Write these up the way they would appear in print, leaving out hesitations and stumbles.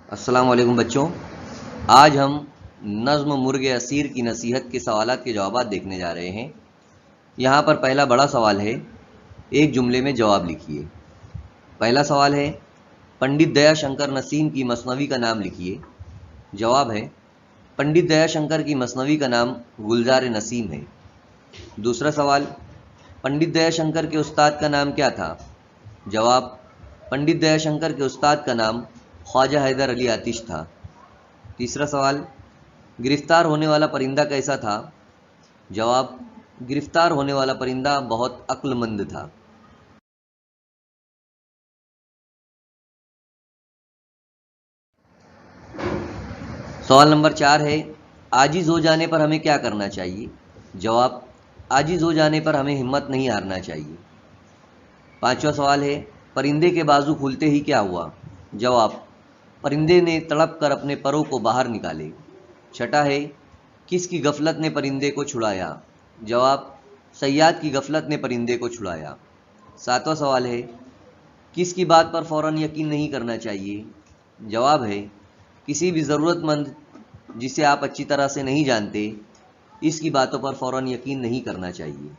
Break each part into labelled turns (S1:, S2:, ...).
S1: السلام علیکم بچوں، آج ہم نظم مرغ اسیر کی نصیحت کے سوالات کے جوابات دیکھنے جا رہے ہیں۔ یہاں پر پہلا بڑا سوال ہے، ایک جملے میں جواب لکھیے۔ پہلا سوال ہے، پنڈت دیا شنکر نسیم کی مثنوی کا نام لکھیے۔ جواب ہے، پنڈت دیا شنکر کی مثنوی کا نام گلزار نسیم ہے۔ دوسرا سوال، پنڈت دیا شنکر کے استاد کا نام کیا تھا؟ جواب، پنڈت دیا شنکر کے استاد کا نام خواجہ حیدر علی آتش تھا۔ تیسرا سوال، گرفتار ہونے والا پرندہ کیسا تھا؟ جواب، گرفتار ہونے والا پرندہ بہت عقل مند تھا۔ سوال نمبر 4 ہے، عاجز ہو جانے پر ہمیں کیا کرنا چاہیے؟ جواب، عاجز ہو جانے پر ہمیں ہمت نہیں ہارنا چاہیے۔ پانچواں سوال ہے، پرندے کے بازو کھلتے ہی کیا ہوا؟ جواب، پرندے نے تڑپ کر اپنے پروں کو باہر نکالے۔ چھٹا ہے، کس کی غفلت نے پرندے کو چھڑایا؟ جواب، صیاد کی غفلت نے پرندے کو چھڑایا۔ ساتواں سوال ہے، کس کی بات پر فوراً یقین نہیں کرنا چاہیے؟ جواب ہے، کسی بھی ضرورت مند جسے آپ اچھی طرح سے نہیں جانتے، اس کی باتوں پر فوراً یقین نہیں کرنا چاہیے۔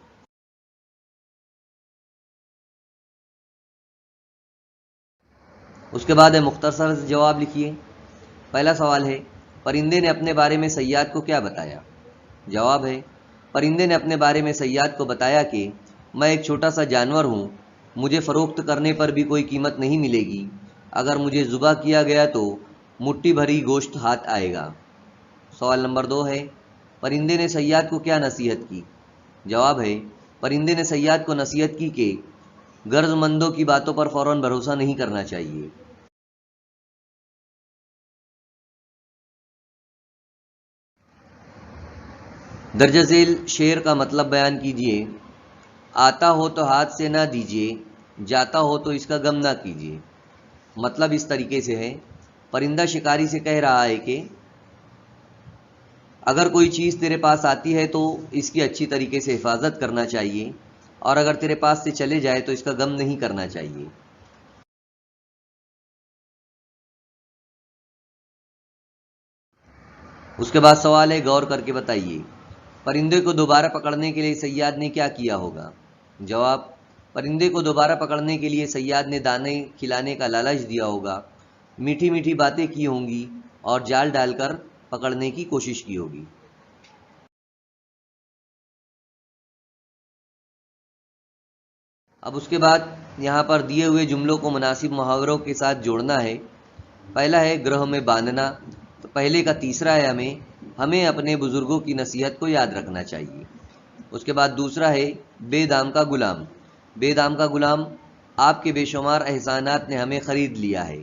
S1: اس کے بعد ہے مختصر سے جواب لکھیے۔ پہلا سوال ہے، پرندے نے اپنے بارے میں صیاد کو کیا بتایا؟ جواب ہے، پرندے نے اپنے بارے میں صیاد کو بتایا کہ میں ایک چھوٹا سا جانور ہوں، مجھے فروخت کرنے پر بھی کوئی قیمت نہیں ملے گی، اگر مجھے ذبح کیا گیا تو مٹھی بھری گوشت ہاتھ آئے گا۔ سوال نمبر 2 ہے، پرندے نے صیاد کو کیا نصیحت کی؟ جواب ہے، پرندے نے صیاد کو نصیحت کی کہ غرض مندوں کی باتوں پر فوراً بھروسہ نہیں کرنا چاہیے۔ درج ذیل شعر کا مطلب بیان کیجیے۔ آتا ہو تو ہاتھ سے نہ دیجیے، جاتا ہو تو اس کا غم نہ کیجیے۔ مطلب اس طریقے سے ہے، پرندہ شکاری سے کہہ رہا ہے کہ اگر کوئی چیز تیرے پاس آتی ہے تو اس کی اچھی طریقے سے حفاظت کرنا چاہیے، اور اگر تیرے پاس سے چلے جائے تو اس کا غم نہیں کرنا چاہیے۔ اس کے بعد سوال ہے، غور کر کے بتائیے، پرندے کو دوبارہ پکڑنے کے لیے صیاد نے کیا کیا ہوگا؟ جواب، پرندے کو دوبارہ پکڑنے کے لیے صیاد نے دانے کھلانے کا لالچ دیا ہوگا، میٹھی میٹھی باتیں کی ہوں گی، اور جال ڈال کر پکڑنے کی کوشش کی ہوگی۔ اب اس کے بعد یہاں پر دیے ہوئے جملوں کو مناسب محاوروں کے ساتھ جوڑنا ہے۔ پہلا ہے گرہ میں باندھنا، تو پہلے کا تیسرا ہے ہمیں اپنے بزرگوں کی نصیحت کو یاد رکھنا چاہیے۔ اس کے بعد دوسرا ہے بے دام کا غلام، بے دام کا غلام، آپ کے بے شمار احسانات نے ہمیں خرید لیا ہے۔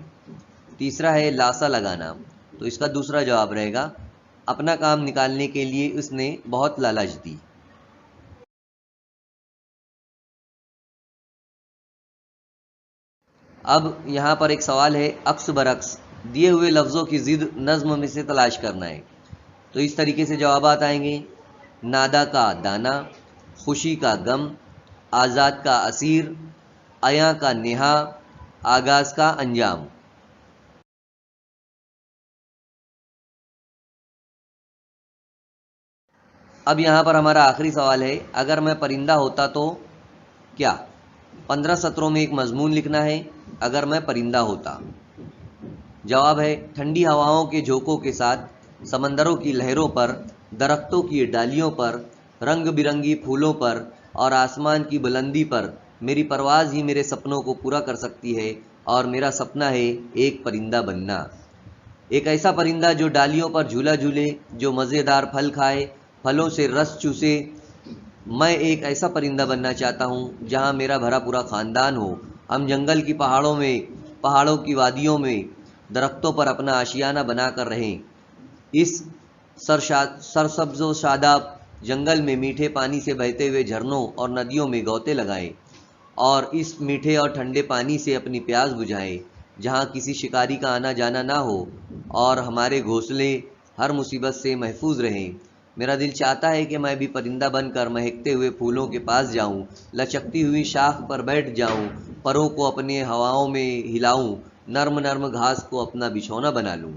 S1: تیسرا ہے لاسا لگانا، تو اس کا دوسرا جواب رہے گا اپنا کام نکالنے کے لیے اس نے بہت لالچ دی۔ اب یہاں پر ایک سوال ہے، عکس برعکس دیے ہوئے لفظوں کی ضد نظم میں سے تلاش کرنا ہے۔ تو اس طریقے سے جوابات آئیں گے، نادا کا دانا، خوشی کا غم، آزاد کا اسیر، عیاں کا نہا، آغاز کا انجام۔ اب یہاں پر ہمارا آخری سوال ہے، اگر میں پرندہ ہوتا تو کیا؟ 15 سطروں میں ایک مضمون لکھنا ہے، اگر میں پرندہ ہوتا۔ جواب ہے، ٹھنڈی ہواؤں کے جھونکوں کے ساتھ، سمندروں کی لہروں پر، درختوں کی ڈالیوں پر، رنگ برنگی پھولوں پر، اور آسمان کی بلندی پر میری پرواز ہی میرے سپنوں کو پورا کر سکتی ہے، اور میرا سپنا ہے ایک پرندہ بننا۔ ایک ایسا پرندہ جو ڈالیوں پر جھولا جھولے، جو مزیدار پھل کھائے، پھلوں سے رس چوسے۔ میں ایک ایسا پرندہ بننا چاہتا ہوں جہاں میرا بھرا پورا خاندان ہو، ہم جنگل کی پہاڑوں کی وادیوں میں درختوں پر اپنا آشیانہ بنا کر رہیں، اس سرسبز و شاداب جنگل میں میٹھے پانی سے بہتے ہوئے جھرنوں اور ندیوں میں غوطے لگائیں، اور اس میٹھے اور ٹھنڈے پانی سے اپنی پیاس بجھائیں، جہاں کسی شکاری کا آنا جانا نہ ہو، اور ہمارے گھونسلے ہر مصیبت سے محفوظ رہیں۔ میرا دل چاہتا ہے کہ میں بھی پرندہ بن کر مہکتے ہوئے پھولوں کے پاس جاؤں، لچکتی ہوئی شاخ پر بیٹھ جاؤں، پروں کو اپنے ہواؤں میں ہلاؤں، نرم نرم گھاس کو اپنا بچھونا بنا لوں۔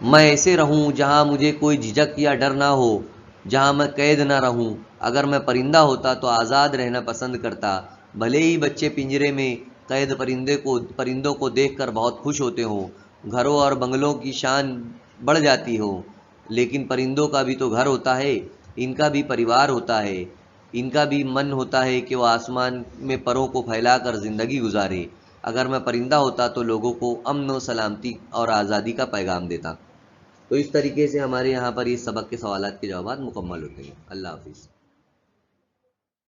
S1: میں ایسے رہوں جہاں مجھے کوئی جھجک یا ڈر نہ ہو، جہاں میں قید نہ رہوں۔ اگر میں پرندہ ہوتا تو آزاد رہنا پسند کرتا، بھلے ہی بچے پنجرے میں قید پرندوں کو دیکھ کر بہت خوش ہوتے ہوں، گھروں اور بنگلوں کی شان بڑھ جاتی ہو، لیکن پرندوں کا بھی تو گھر ہوتا ہے، ان کا بھی پریوار ہوتا ہے، ان کا بھی من ہوتا ہے کہ وہ آسمان میں پروں کو پھیلا کر زندگی گزارے۔ اگر میں پرندہ ہوتا تو لوگوں کو امن و سلامتی اور آزادی کا پیغام دیتا۔ تو اس طریقے سے ہمارے یہاں پر یہ سبق کے سوالات کے جوابات مکمل ہوتے ہیں۔ اللہ حافظ۔